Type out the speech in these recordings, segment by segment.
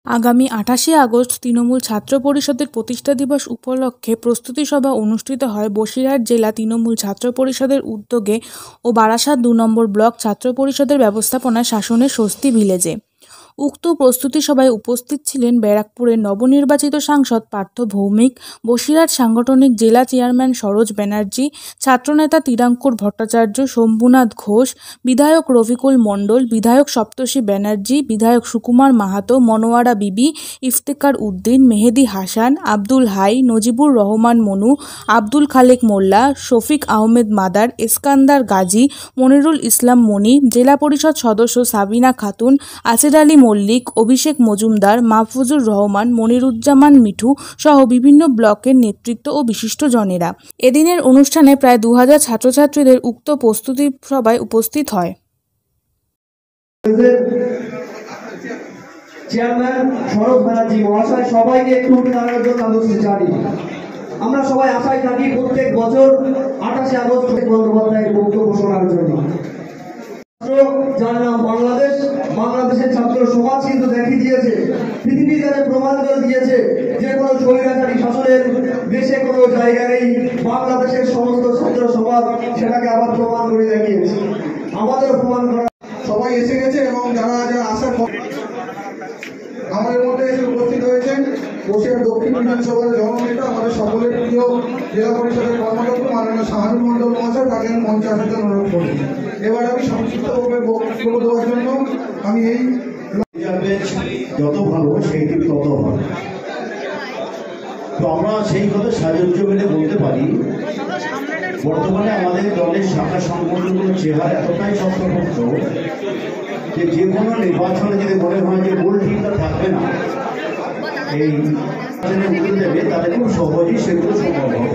আগামী ২৮শে আগস্ট তৃণমূল ছাত্র পরিষদের প্রতিষ্ঠা দিবস উপলক্ষে প্রস্তুতি সভা অনুষ্ঠিত হয় বসিরহাট জেলা তৃণমূল ছাত্র পরিষদের উদ্যোগে ও বারাসাত ২ নম্বর ব্লক ছাত্র পরিষদের ব্যবস্থাপনায় শাসনের স্বস্তি ভিলেজে। উক্ত প্রস্তুতি সভায় উপস্থিত ছিলেন ব্যারাকপুরের নবনির্বাচিত সাংসদ পার্থ ভৌমিক, বসিরহাট সাংগঠনিক জেলা চেয়ারম্যান সরোজ ব্যানার্জি, ছাত্রনেতা তীরাঙ্কুর ভট্টাচার্য, শম্ভুনাথ ঘোষ, বিধায়ক রফিকুল মণ্ডল, বিধায়ক সপ্তর্ষি ব্যানার্জি, বিধায়ক সুকুমার মাহাতো, মনোয়ারা বিবি, ইফতেখার উদ্দিন, মেহেদি হাসান, আব্দুল হাই, নজিবুর রহমান মনু, আব্দুল খালেক মোল্লা, শফিক আহমেদ মাদার, এসকান্দার গাজী, মনিরুল ইসলাম মনি, জেলা পরিষদ সদস্য সাবিনা খাতুন, আসির আলী মল্লিক, অভিষেক মজুমদার, মাহফুজুর রহমান, মনিরুজ্জামান মিঠু সহ বিভিন্ন ব্লকের নেতৃত্ব ও বিশিষ্টজনেরা। এদিনের অনুষ্ঠানে প্রায় ২০০০ ছাত্রছাত্রীদের উক্ত প্রস্তুতি সভায় উপস্থিত হয়। চেয়ারম্যান সরোজ ব্যানার্জি মহাশয় সবাইকে একটু দাঁড়ানোর জন্য আমি জানি। আমরা সবাই আশায় থাকি প্রত্যেক বছর ২৮শে আগস্ট বন্দ্যোপাধ্যায়ের বক্তব্য শোনার জন্য। যার নাম বাংলাদেশ, বাংলাদেশের ছাত্র সমাজ কিন্তু দেখিয়ে দিয়েছে, পৃথিবী যাতে প্রমাণ করে দিয়েছে যে কোনো স্বৈরাচারী শাসনের দেশে কোনো জায়গা নেই। বাংলাদেশের সমস্ত ছাত্র সমাজ সেটাকে আবার প্রমাণ করে দেখিয়েছে, আমাদের প্রমাণ করা। সবাই এসে গেছে এবং যারা যারা আসার আমাদের মধ্যে এসে উপস্থিত হয়েছেন বসিরহাট দক্ষিণ বিধানসভার জননেতা, আমাদের সকলের প্রিয় জেলা পরিষদের কর্মাধ্যক্ষ মাননীয় শাহানুর মণ্ডল মহাশয়, তাকে আমি মঞ্চে আসার জন্য অনুরোধ করি। এবার আমি সংক্ষিপ্তভাবে বক্তব্য দেওয়ার জন্য আমি এই যত ভালো সেই টিভি তত ভালো। তো আমরা সেই কথা সাহায্য মেনে বলতে পারি, বর্তমানে আমাদের দলের শাখা সংগঠনগুলোর চেহারা এতটাই শক্তপোক্ত যে যে কোনো নির্বাচনে যদি মনে হয় যে মূল টিমটা থাকবে না, এই উত্তর দেবে, তাদের খুব সহজেই সেগুলো সম্ভব হবে।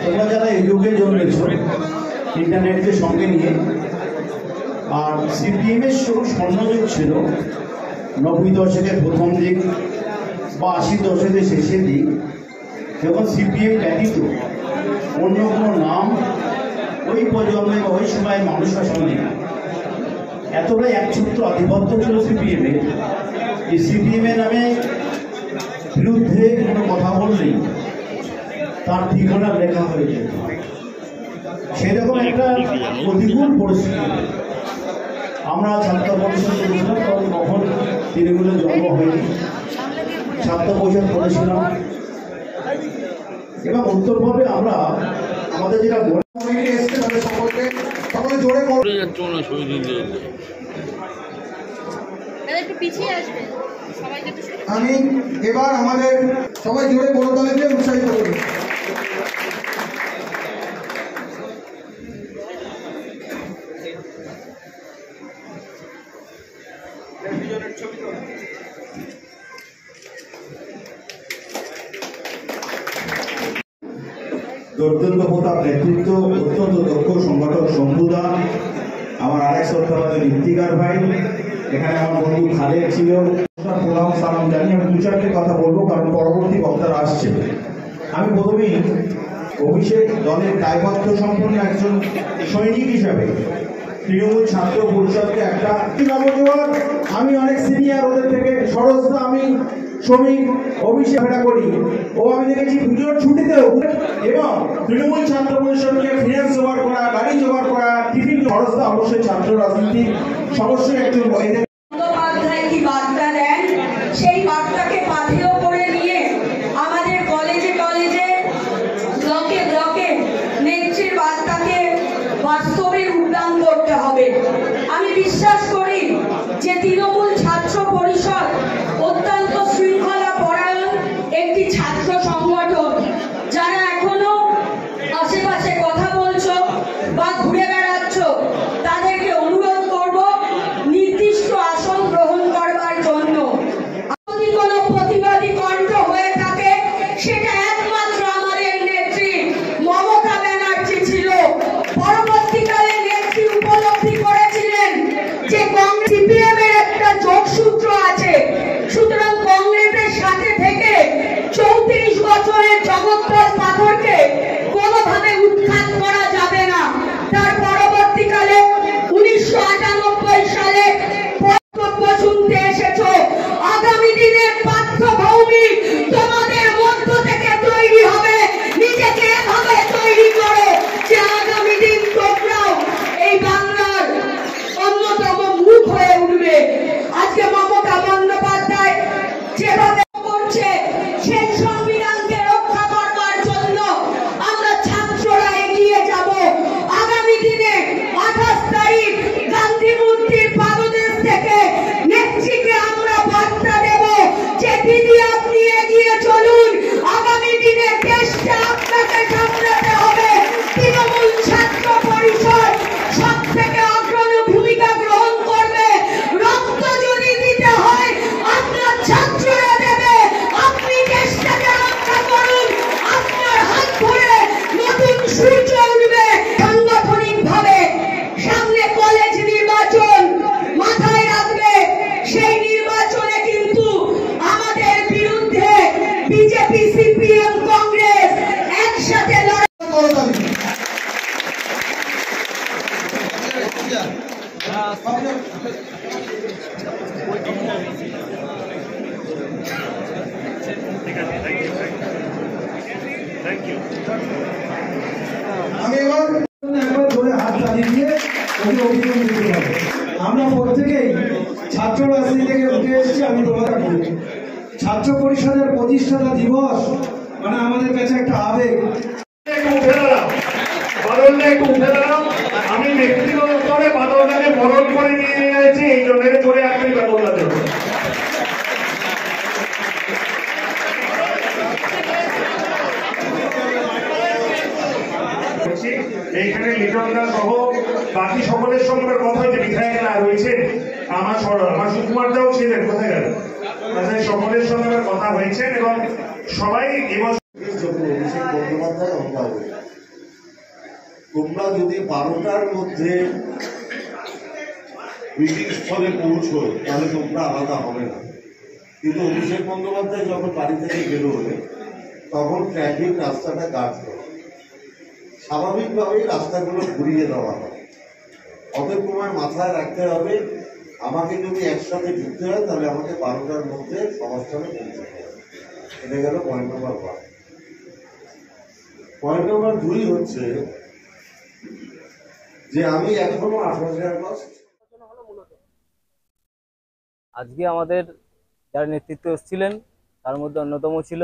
তোমরা যারা এই যুগে জন্মেছ ইন্টারনেটকে সঙ্গে নিয়ে, আর সিপিএমের স্বর্ণযুগ ছিল ৯০ দশকের প্রথম দিক বা ৮০ দশকের শেষের দিক, যখন সিপিএম ব্যতীত অন্য কোনো নাম ওই প্রজন্মে বা ওই সময় মানুষের সঙ্গে এতটাই একছত্র আধিপত্য ছিল সিপিএমের, যে সিপিএমের নামে বিরুদ্ধে কোনো কথা বললেই তার ঠিকানা লেখা হয়ে যেত। সেরকম একটা প্রতিকূল পরিস্থিতি আমরা ছাত্র পরিষদ করেছিলাম, তখন কখন তৃণমূলের জন্ম হয়নি, ছাত্র পরিষদ করেছিলাম এবং উত্তরভাবে আমরা আমাদের যেটা এসছে তাদের সকলকে সকলে জোরে আমি এবার আমাদের সবাই জোরে করতালিতে উৎসাহিত করি। অত্যন্ত প্রতাপ নেতৃত্ব, অত্যন্ত দক্ষ সংগঠক শম্ভুদা, আমার আরেক শ্রদ্ধাবাদী ইফতিখার ভাই, এখানে আমার বন্ধু খালেক ছিল। প্রণাম সালাম জানি। আমি ২-৪টে কথা বলবো কারণ পরবর্তী বক্তারা আসছে। আমি প্রথমেই অভিষেক দলের দায়বদ্ধ সম্পন্ন একজন সৈনিক হিসাবে তৃণমূল ছাত্র পরিষদকে একটা নবযুবক, আমি অনেক সিনিয়র ওদের থেকে, সরোজদা, আমি শ্রমিক, অভিষেক করি ও আমি দেখেছি পুজোর ছুটিতেও এবং তৃণমূল ছাত্র পরিষদকে ফিনান্স জোগাড় করা, গাড়ি জোগাড় করা, টিফিন খরচটা অবশ্যই ছাত্র রাজনীতির সমস্যায় একজন বন্দ্যোপাধ্যায় কি বার্তা দেন, সেই বার্তাকে পাথেয় করে নিয়ে আমাদের কলেজে কলেজে ব্লকে ব্লকে নেত্রীর বার্তাকে বাস্তবে রূপদান করতে হবে। আমি বিশ্বাস করি যে তৃণমূল ছাত্র পরিষদ অত্যন্ত শৃঙ্খলা পরায়ণ একটি ছাত্র সংগঠন। যারা এখনো আশেপাশে কথা বলছো বা ঘুরে বেড়াচ্ছ, তাদেরকে অনুরোধ করব নির্দিষ্ট বিজেপি সিপিএম কংগ্রেস একসাথে লড়াই। আমি এবার একবার ধরে হাত চালিয়ে দিয়ে ওকে অভিনন্দন দিতে হবে। আমরা প্রত্যেকেই ছাত্র রাজনীতি থেকে উঠে এসেছি। আমি তোমাদের বলি, ছাত্র পরিষদের প্রতিষ্ঠাতা দিবস মানে আমাদের কাছে একটা আবেগ। আমি ব্যক্তিগত স্তরে বাদলদাকে বরণ করে নিয়ে গেছি, এই জন্য করে আসবে বাদলদার জন্য। এইখানে লিটনদা সহ বাকি সকলের সঙ্গে কথা হয়েছে, বিধায়করা রয়েছে, আমার সুকুমার দাও ছিলেন, কোথায় গেল, সকলের সঙ্গে কথা হয়েছেন এবং সবাই তোমরা যদি 12টার মধ্যে মিটিং স্থলে পৌঁছো তাহলে তোমরা আলাদা হবে না। কিন্তু অভিষেক বন্দ্যোপাধ্যায় যখন বাড়ি থেকে বেরোবে তখন ট্রাফিক রাস্তাটা কাটবে, স্বাভাবিকভাবেই রাস্তাগুলো ঘুরিয়ে দেওয়া হয়। অতএব তোমার মাথায় রাখতে হবে, আমাকে যদি একসাথে ঢুকতে হয় তাহলে আমাকে 12টার মধ্যে সমাজস্থানে পৌঁছতে হবে। এটা গেল পয়েন্ট নম্বর 1। পয়েন্ট নম্বর 2 হচ্ছে যে আমি এখনো 18 আগস্ট আজকে আমাদের যারা নেতৃত্ব এসেছিলেন তার মধ্যে অন্যতম ছিল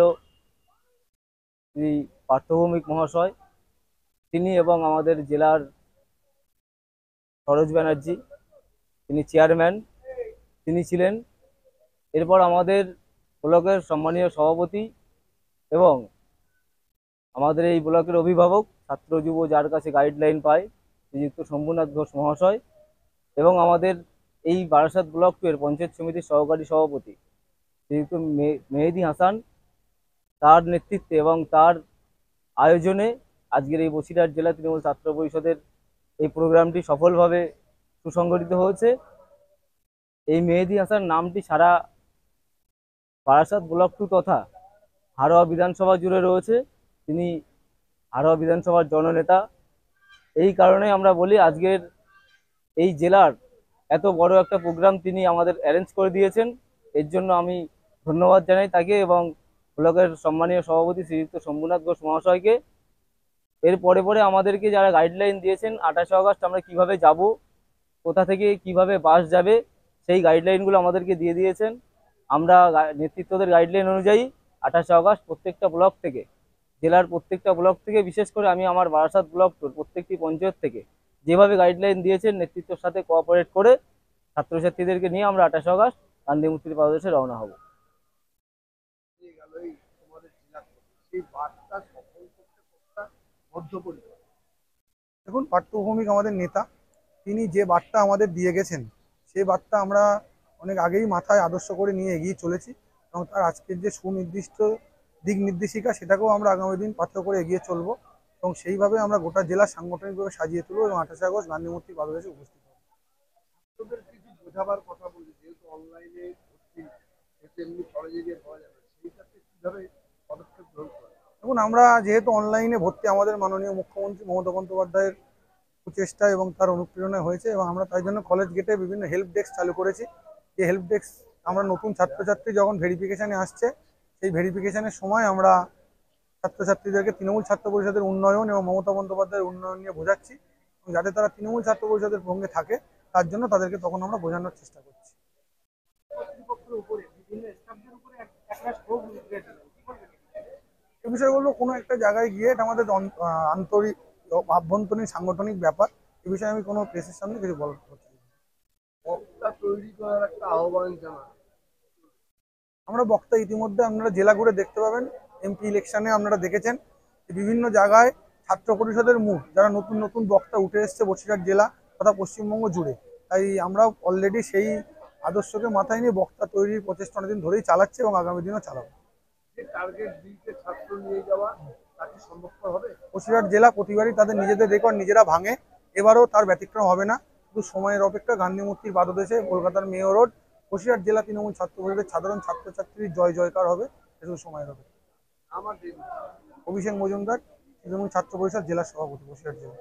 শ্রী পার্থভৌমিক মহাশয়, তিনি এবং আমাদের জেলার সরোজ ব্যানার্জি, তিনি চেয়ারম্যান, তিনি ছিলেন। এরপর আমাদের ব্লকের সম্মানীয় সভাপতি এবং আমাদের এই ব্লকের অভিভাবক ছাত্র যুব যার কাছে গাইডলাইন পায় শ্রীযুক্ত শম্ভুনাথ ঘোষ মহাশয়, এবং আমাদের এই বারাসাত ব্লক 2 এর পঞ্চায়েত সমিতির সহকারী সভাপতি শ্রীযুক্ত মেহেদি হাসান, তার নেতৃত্বে এবং তার আয়োজনে আজকের এই বসিরহাট জেলা তৃণমূল ছাত্র পরিষদের এই প্রোগ্রামটি সফলভাবে সুসংগঠিত হয়েছে। এই মেহেদি হাসান নামটি সারা বারাসাত ব্লক 2 তথা হারোয়া বিধানসভা জুড়ে রয়েছে। তিনি হারোয়া বিধানসভার জননেতা। এই কারণে আমরা বলি আজকের এই জেলার এত বড় একটা প্রোগ্রাম তিনি আমাদের অ্যারেঞ্জ করে দিয়েছেন, এর জন্য আমি ধন্যবাদ জানাই তাকে এবং ব্লকের সম্মানীয় সভাপতি শ্রীযুক্ত শম্ভুনাথ ঘোষ মহাশয়কে। এর পরে পরে আমাদেরকে যারা গাইডলাইন দিয়েছেন 28 আগস্ট আমরা কিভাবে যাব, কোথা থেকে কিভাবে বাস যাবে, সেই গাইডলাইনগুলো আমাদেরকে দিয়ে দিয়েছেন। আমরা নেতৃত্বদের গাইডলাইন অনুযায়ী 28 আগস্ট প্রত্যেকটা ব্লক থেকে, জেলার প্রত্যেকটা ব্লক থেকে, বিশেষ করে আমি আমার বারাসাত ব্লক 2 প্রত্যেকটি পঞ্চায়েত থেকে যেভাবে গাইডলাইন দিয়েছেন নেতৃত্বের সাথে কোঅপারেট করে ছাত্রছাত্রীদেরকে নিয়ে আমরা 28 আগস্ট গান্ধী মূর্তির পাদদেশে রওনা হব। দেখুন, পার্থভৌমিক আমাদের নেতা, তিনি যে বার্তা আমাদের দিয়ে গেছেন সেই বার্তা আমরা অনেক আগেই মাথায় আদর্শ করে নিয়ে এগিয়ে চলেছি এবং তার আজকের যে সুনির্দিষ্ট দিক নির্দেশিকা সেটাকেও আমরা আগামী দিন পাথেয় করে এগিয়ে চলবো এবং সেইভাবে আমরা গোটা জেলা সাংগঠনিকভাবে সাজিয়ে তুলব এবং 28 আগস্ট গান্ধী মূর্তির পাদদেশে উপস্থিত হব। বোঝাবার কথা বলি, যেহেতু অনলাইনে তেমনি কলেজে গিয়ে পাওয়া যাবে, সেইটাতে কিভাবে পদক্ষেপ গ্রহণ করা? দেখুন, আমরা যেহেতু অনলাইনে ভর্তি আমাদের মাননীয় মুখ্যমন্ত্রী মমতা বন্দ্যোপাধ্যায়ের প্রচেষ্টা এবং তার অনুপ্রেরণায় হয়েছে এবং আমরা তাই জন্য কলেজ গেটে বিভিন্ন হেল্প ডেস্ক চালু করেছি। এই হেল্প ডেস্ক আমরা নতুন ছাত্রছাত্রী যখন ভেরিফিকেশানে আসছে সেই ভেরিফিকেশানের সময় আমরা ছাত্রছাত্রীদেরকে তৃণমূল ছাত্র পরিষদের উন্নয়ন এবং মমতা বন্দ্যোপাধ্যায়ের উন্নয়ন নিয়ে বোঝাচ্ছি এবং যাতে তারা তৃণমূল ছাত্র পরিষদের সঙ্গে থাকে তার জন্য তাদেরকে তখন আমরা বোঝানোর চেষ্টা করছি। এ বিষয়ে বলবো, কোনো একটা জায়গায় গিয়ে এটা আমাদের আন্তরিক আভ্যন্তরীণ সাংগঠনিক ব্যাপার, এ বিষয়ে আমি কোনো প্রেসের সামনে কিছু বলার করছি। বক্তা তৈরি করার একটা আহ্বান জানা, আমরা বক্তা ইতিমধ্যে আপনারা জেলা ঘুরে দেখতে পাবেন, এমপি ইলেকশনে আপনারা দেখেছেন বিভিন্ন জায়গায় ছাত্র পরিষদের মুখ যারা নতুন নতুন বক্তা উঠে এসছে বসিরহাট জেলা তথা পশ্চিমবঙ্গ জুড়ে। তাই আমরা অলরেডি সেই আদর্শকে মাথায় নিয়ে বক্তা তৈরির প্রচেষ্টা অনেকদিন ধরেই চালাচ্ছে এবং আগামী দিনও চালাবো। টার্গেট দিতে ছাত্র নিয়ে যাওয়া তাকে সম্ভবপর হবে? বসিরহাট জেলা প্রতিবারই তাদের নিজেদের রেকর্ড নিজেরা ভাঙে, এবারও তার ব্যতিক্রম হবে না। শুধু সময়ের অপেক্ষা। গান্ধী মূর্তির পাদদেশে কলকাতার মেয়র রোড বসিরহাট জেলা তৃণমূল ছাত্র পরিষদের সাধারণ ছাত্রছাত্রীর জয় জয়কার হবে, শুধু সময়ের অপেক্ষা। আমার অভিষেক মজুমদার তৃণমূল ছাত্র পরিষদ জেলা সভাপতি বসিরহাট জেলা।